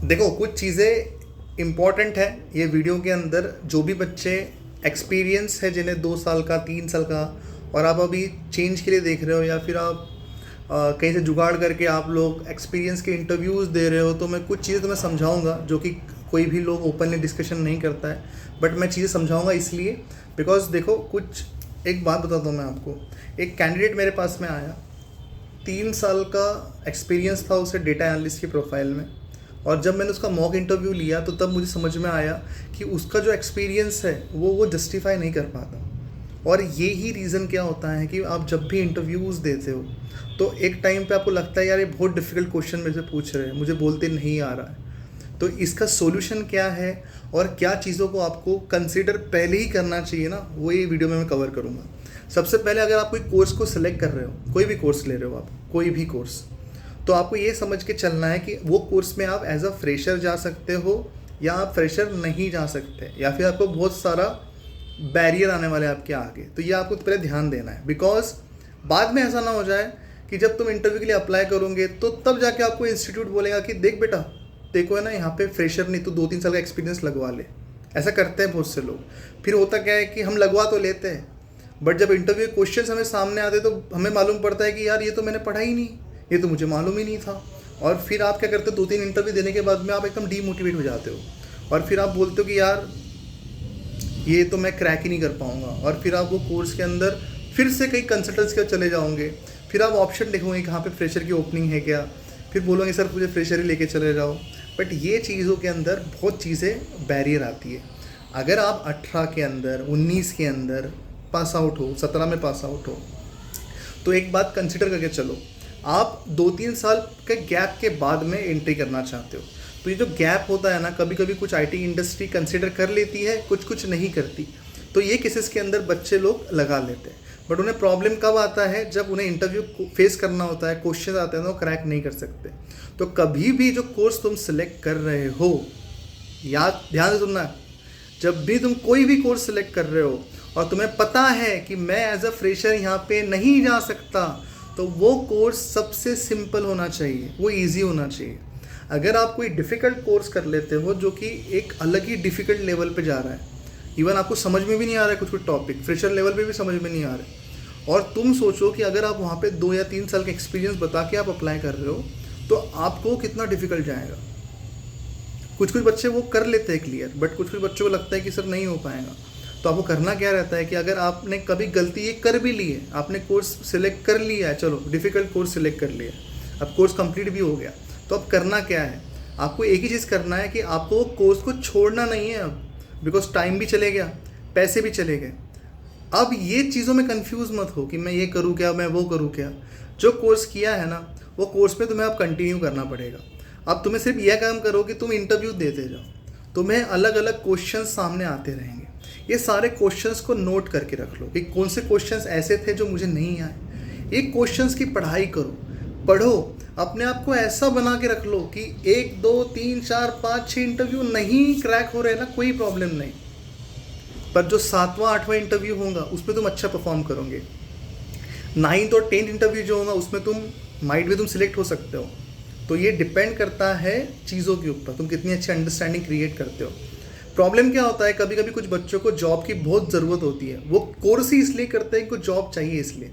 देखो, कुछ चीज़ें इम्पॉर्टेंट है ये वीडियो के अंदर। जो भी बच्चे एक्सपीरियंस है, जिन्हें 2 साल का 3 साल का, और आप अभी चेंज के लिए देख रहे हो, या फिर आप कहीं से जुगाड़ करके आप लोग एक्सपीरियंस के इंटरव्यूज़ दे रहे हो, तो मैं कुछ चीज़ें तुम्हें समझाऊंगा जो कि कोई भी लोग ओपनली डिस्कशन नहीं करता है। बट मैं चीज़ें समझाऊंगा इसलिए बिकॉज देखो, कुछ एक बात बताता हूँ मैं आपको। एक कैंडिडेट मेरे पास में आया, 3 साल का एक्सपीरियंस था उसे डेटा एनालिस्ट की प्रोफाइल में। और जब मैंने उसका मॉक इंटरव्यू लिया तो तब मुझे समझ में आया कि उसका जो एक्सपीरियंस है वो जस्टिफाई नहीं कर पाता। और ये ही रीज़न क्या होता है कि आप जब भी इंटरव्यूज़ देते हो तो एक टाइम पे आपको लगता है यार ये बहुत डिफ़िकल्ट क्वेश्चन मेरे से पूछ रहे हैं, मुझे बोलते नहीं आ रहा है। तो इसका सॉल्यूशन क्या है और क्या चीज़ों को आपको कंसिडर पहले ही करना चाहिए ना, वो ये वीडियो में मैं कवर करूँगा। सबसे पहले, अगर आप कोई कोर्स को सिलेक्ट कर रहे हो, कोई भी कोर्स ले रहे हो आप, कोई भी कोर्स, तो आपको ये समझ के चलना है कि वो कोर्स में आप एज अ फ्रेशर जा सकते हो या आप फ्रेशर नहीं जा सकते, या फिर आपको बहुत सारा बैरियर आने वाले हैं आपके आगे। तो ये आपको पहले ध्यान देना है, बिकॉज बाद में ऐसा ना हो जाए कि जब तुम इंटरव्यू के लिए अप्लाई करोगे तो तब जाके आपको इंस्टीट्यूट बोलेगा कि देख बेटा, देखो है ना, यहाँ पे फ्रेशर नहीं तो 2-3 साल का एक्सपीरियंस लगवा ले। ऐसा करते हैं बहुत से लोग। फिर होता क्या है कि हम लगवा तो लेते हैं, बट जब इंटरव्यू क्वेश्चंस हमें सामने आते तो हमें मालूम पड़ता है कि यार ये तो मैंने पढ़ा ही नहीं, ये तो मुझे मालूम ही नहीं था। और फिर आप क्या करते हो, 2-3 इंटरव्यू देने के बाद में आप एकदम डीमोटिवेट हो जाते हो, और फिर आप बोलते हो कि यार ये तो मैं क्रैक ही नहीं कर पाऊँगा। और फिर आप वो कोर्स के अंदर फिर से कई कंसल्टेंट्स के चले जाओगे, फिर आप ऑप्शन देखोगे कहाँ पे फ्रेशर की ओपनिंग है क्या, फिर बोलोगे सर मुझे फ्रेशर ही लेके चले जाओ। बट ये चीज़ों के अंदर बहुत चीज़ें बैरियर आती है। अगर आप 18 के अंदर, 19 के अंदर पास आउट हो, 17 में पास आउट हो, तो एक बात कंसिडर करके चलो, आप 2-3 साल के गैप के बाद में एंट्री करना चाहते हो। तो ये जो गैप होता है ना, कभी कभी कुछ आईटी इंडस्ट्री कंसिडर कर लेती है, कुछ कुछ नहीं करती। तो ये केसेस के अंदर बच्चे लोग लगा लेते हैं, बट उन्हें प्रॉब्लम कब आता है, जब उन्हें इंटरव्यू फेस करना होता है, क्वेश्चन आते हैं तो क्रैक नहीं कर सकते। तो कभी भी जो कोर्स तुम सिलेक्ट कर रहे हो, याद ध्यान से सुनना, जब भी तुम कोई भी कोर्स सिलेक्ट कर रहे हो और तुम्हें पता है कि मैं एज अ फ्रेशर यहाँ पे नहीं जा सकता, तो वो कोर्स सबसे सिंपल होना चाहिए, वो इजी होना चाहिए। अगर आप कोई डिफ़िकल्ट कोर्स कर लेते हो जो कि एक अलग ही डिफ़िकल्ट लेवल पे जा रहा है, इवन आपको समझ में भी नहीं आ रहा है, कुछ कुछ टॉपिक फ्रेशर लेवल पे भी समझ में नहीं आ रहा है, और तुम सोचो कि अगर आप वहाँ पे 2 या 3 साल का एक्सपीरियंस बता के आप अप्लाई कर रहे हो, तो आपको कितना डिफ़िकल्ट जाएगा। कुछ कुछ बच्चे वो कर लेते हैं क्लियर, बट कुछ कुछ बच्चों को लगता है कि सर नहीं हो पाएगा। तो आपको करना क्या रहता है कि अगर आपने कभी गलती ये कर भी ली है, आपने कोर्स सिलेक्ट कर लिया है, चलो डिफ़िकल्ट कोर्स सिलेक्ट कर लिया, अब कोर्स कंप्लीट भी हो गया, तो अब करना क्या है, आपको एक ही चीज़ करना है कि आपको वो कोर्स को छोड़ना नहीं है अब, बिकॉज टाइम भी चले गया, पैसे भी चले गए। अब ये चीज़ों में कंफ्यूज मत हो कि मैं ये करूँ क्या, मैं वो करूँ क्या। जो कोर्स किया है ना, वो कोर्स में तुम्हें अब कंटिन्यू करना पड़ेगा। अब तुम्हें सिर्फ यह काम करो कि तुम इंटरव्यू देते जाओ, तुम्हें अलग अलग क्वेश्चंस सामने आते रहेंगे। ये सारे क्वेश्चंस को नोट करके रख लो कि कौन से क्वेश्चंस ऐसे थे जो मुझे नहीं आए। ये क्वेश्चंस की पढ़ाई करो, पढ़ो, अपने आप को ऐसा बना के रख लो कि 1 2 3 4 5 6 इंटरव्यू नहीं क्रैक हो रहे ना, कोई प्रॉब्लम नहीं, पर जो 7वां 8वां इंटरव्यू होगा उसमें तुम अच्छा परफॉर्म करोगे। 9th और 10th इंटरव्यू जो होगा उसमें तुम माइट भी तुम सिलेक्ट हो सकते हो। तो ये डिपेंड करता है चीज़ों के ऊपर, तुम कितनी अच्छी अंडरस्टैंडिंग क्रिएट करते हो। प्रॉब्लम क्या होता है, कभी कभी कुछ बच्चों को जॉब की बहुत ज़रूरत होती है, वो कोर्स ही इसलिए करते हैं कि कुछ जॉब चाहिए इसलिए।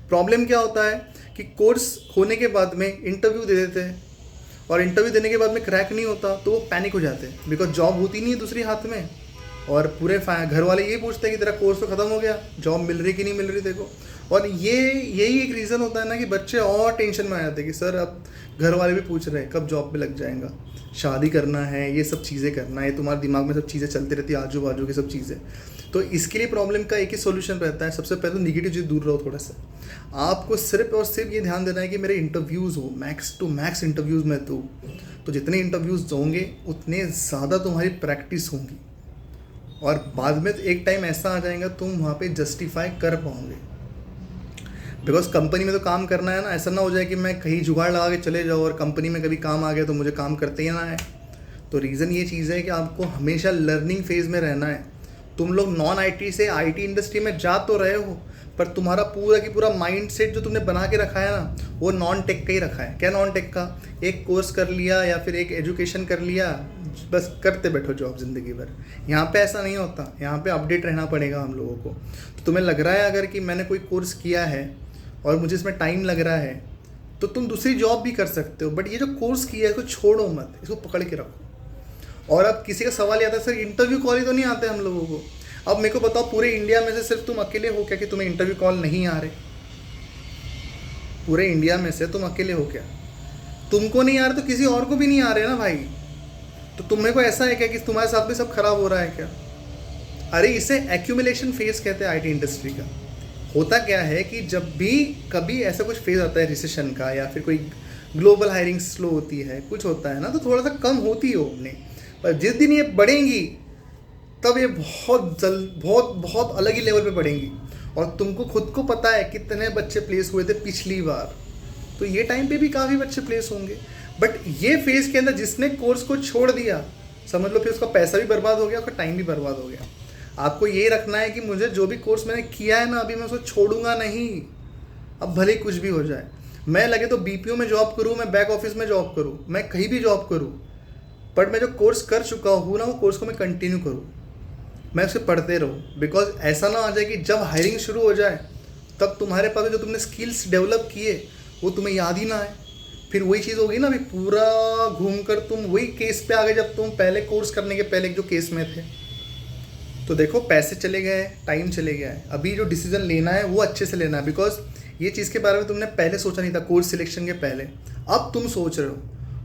प्रॉब्लम क्या होता है कि कोर्स होने के बाद में इंटरव्यू दे देते हैं, और इंटरव्यू देने के बाद में क्रैक नहीं होता तो वो पैनिक हो जाते हैं, बिकॉज जॉब होती नहीं है दूसरी हाथ में, और पूरे घर वाले ये पूछते हैं कि तेरा कोर्स तो ख़त्म हो गया, जॉब मिल रही कि नहीं मिल रही देखो। और यही एक रीज़न होता है ना कि बच्चे और टेंशन में आ जाते हैं कि सर अब घर वाले भी पूछ रहे हैं कब जॉब पे लग जाएगा, शादी करना है, ये सब चीज़ें करना है, तुम्हारे दिमाग में सब चीज़ें चलती रहती है, आजू बाजू की सब चीज़ें। तो इसके लिए प्रॉब्लम का एक ही सोल्यूशन रहता है, सबसे पहले तो निगेटिव चीज़ दूर रहो थोड़ा सा। आपको सिर्फ और सिर्फ ये ध्यान देना है कि मेरे इंटरव्यूज़ हो, मैक्स टू मैक्स इंटरव्यूज़ में दूँ। तो जितने इंटरव्यूज़ होंगे उतने ज़्यादा तुम्हारी प्रैक्टिस होंगी, और बाद में एक टाइम ऐसा आ जाएगा तुम वहाँ पे जस्टिफाई कर पाओगे। बिकॉज कंपनी में तो काम करना है ना, ऐसा ना हो जाए कि मैं कहीं जुगाड़ लगा के चले जाऊँ और कंपनी में कभी काम आ गया तो मुझे काम करते ही ना है। तो रीज़न ये चीज़ है कि आपको हमेशा लर्निंग फेज़ में रहना है। तुम लोग नॉन आईटी से आईटी इंडस्ट्री में जा तो रहे हो, पर तुम्हारा पूरा की पूरा माइंड सेट जो तुमने बना के रखा है ना, वो नॉन टेक का ही रखा है। क्या नॉन टेक का? एक कोर्स कर लिया या फिर एक एजुकेशन कर लिया, बस करते बैठो जॉब ज़िंदगी भर। यहाँ पे ऐसा नहीं होता, यहाँ पे अपडेट रहना पड़ेगा हम लोगों को। तो तुम्हें लग रहा है अगर कि मैंने कोई कोर्स किया है और मुझे इसमें टाइम लग रहा है, तो तुम दूसरी जॉब भी कर सकते हो, बट ये जो कोर्स किया है इसको छोड़ो मत, इसको पकड़ के रखो। और अब किसी का सवाल ये आता है, सर इंटरव्यू कॉल ही तो नहीं आते हम लोगों को। अब मेरे को बताओ, पूरे इंडिया में से सिर्फ तुम अकेले हो क्या कि तुम्हें इंटरव्यू कॉल नहीं आ रहे? पूरे इंडिया में से तुम अकेले हो क्या? तुमको नहीं आ रहे तो किसी और को भी नहीं आ रहे ना भाई। तो तुम्हें को ऐसा है क्या कि तुम्हारे साथ भी सब खराब हो रहा है क्या? अरे इसे एक्यूमुलेशन फेज कहते हैं आईटी इंडस्ट्री का। होता क्या है कि जब भी कभी ऐसा कुछ फेज आता है रिसेशन का, या फिर कोई ग्लोबल हायरिंग स्लो होती है, कुछ होता है ना, तो थोड़ा सा कम होती हो अपने, पर जिस दिन ये बढ़ेंगी तब ये बहुत जल्द बहुत बहुत अलग ही लेवल पे बढ़ेंगी। और तुमको खुद को पता है कितने बच्चे प्लेस हुए थे पिछली बार, तो ये टाइम पे भी काफ़ी बच्चे प्लेस होंगे। बट ये फेज़ के अंदर जिसने कोर्स को छोड़ दिया, समझ लो फिर उसका पैसा भी बर्बाद हो गया, उसका टाइम भी बर्बाद हो गया। आपको ये रखना है कि मुझे जो भी कोर्स मैंने किया है ना, अभी मैं उसको छोड़ूंगा नहीं, अब भले कुछ भी हो जाए। मैं लगे तो बीपीओ में जॉब करूँ, मैं बैक ऑफिस में जॉब करूँ, मैं कहीं भी जॉब करूँ, बट मैं जो कोर्स कर चुका हूँ ना, वो कोर्स को मैं कंटिन्यू करूँ, मैं उसे पढ़ते रहूँ। बिकॉज ऐसा ना आ जाए कि जब हायरिंग शुरू हो जाए तब तुम्हारे पास जो तुमने स्किल्स डेवलप किए वो तुम्हें याद ही ना आए। फिर वही चीज़ होगी ना, अभी पूरा घूमकर तुम वही केस पे आ गए जब तुम पहले कोर्स करने के पहले जो केस में थे। तो देखो, पैसे चले गए, टाइम चले गया है, अभी जो डिसीजन लेना है वो अच्छे से लेना है। बिकॉज ये चीज़ के बारे में तुमने पहले सोचा नहीं था कोर्स सिलेक्शन के पहले, अब तुम सोच रहे हो,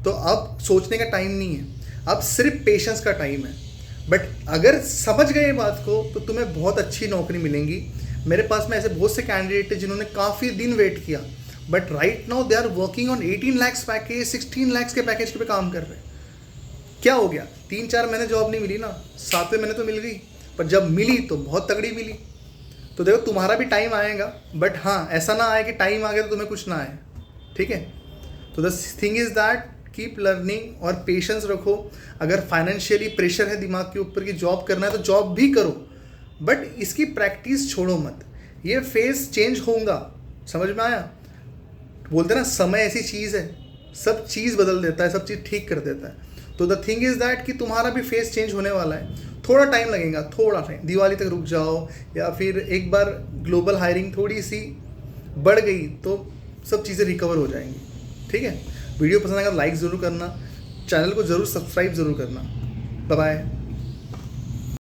तो अब सोचने का टाइम नहीं है, अब सिर्फ पेशेंस का टाइम है। बट अगर समझ गए बात को तो तुम्हें बहुत अच्छी नौकरी मिलेंगी। मेरे पास में ऐसे बहुत से कैंडिडेट हैं जिन्होंने काफ़ी दिन वेट किया, but right now they are working on 18 lakhs package, 16 lakhs के पैकेज पे काम कर रहे हैं। क्या हो गया? 3-4 महीने जॉब नहीं मिली ना, 7वें महीने तो मिल गई, पर जब मिली तो बहुत तगड़ी मिली। तो देखो, तुम्हारा भी टाइम आएगा, बट हाँ ऐसा ना आए कि टाइम आ गया तो तुम्हें कुछ ना आए। ठीक है? तो the thing is that keep learning और पेशेंस रखो। अगर फाइनेंशियली प्रेशर है दिमाग के ऊपर कि जॉब करना है तो जॉब भी करो, बट इसकी प्रैक्टिस छोड़ो मत। ये फेज चेंज होगा, समझ में आया? बोलते ना, समय ऐसी चीज़ है, सब चीज़ बदल देता है, सब चीज़ ठीक कर देता है। तो द थिंग इज़ दैट कि तुम्हारा भी फेस चेंज होने वाला है, थोड़ा टाइम लगेगा, थोड़ा टाइम, दिवाली तक रुक जाओ, या फिर एक बार ग्लोबल हायरिंग थोड़ी सी बढ़ गई तो सब चीज़ें रिकवर हो जाएंगी। ठीक है? वीडियो पसंद आएगा तो लाइक ज़रूर करना, चैनल को ज़रूर सब्सक्राइब ज़रूर करना। Bye bye.